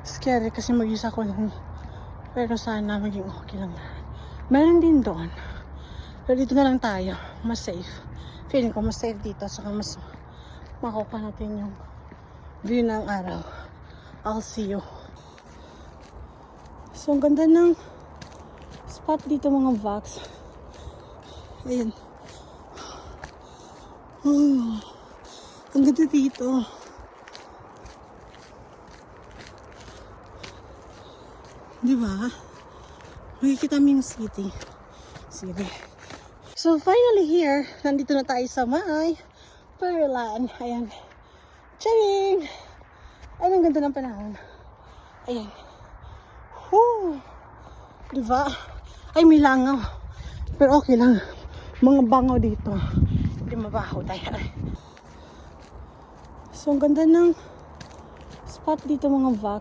scary kasi mag-isa ko lang. Pero sana maging okay lang. Meron din doon. Pero dito na lang tayo. Mas safe. Feeling ko mas safe dito. Saka mas makukuha natin yung view ng araw. I'll see you. So, ang ganda ng spot dito mga Vox. Ayan. Oh, ang ganda dito. Diba? Makikita mo yung city. Sige. So, finally here, nandito na tayo sa may Pearland. Ayan. Charing! Ay, ang ganda ng panahon. Ayan. Whew! Diba? Ay, may langaw. Pero okay lang. Mga bangaw dito. Hindi mabaho tayo. So, ang ganda ng spot dito mga Vox.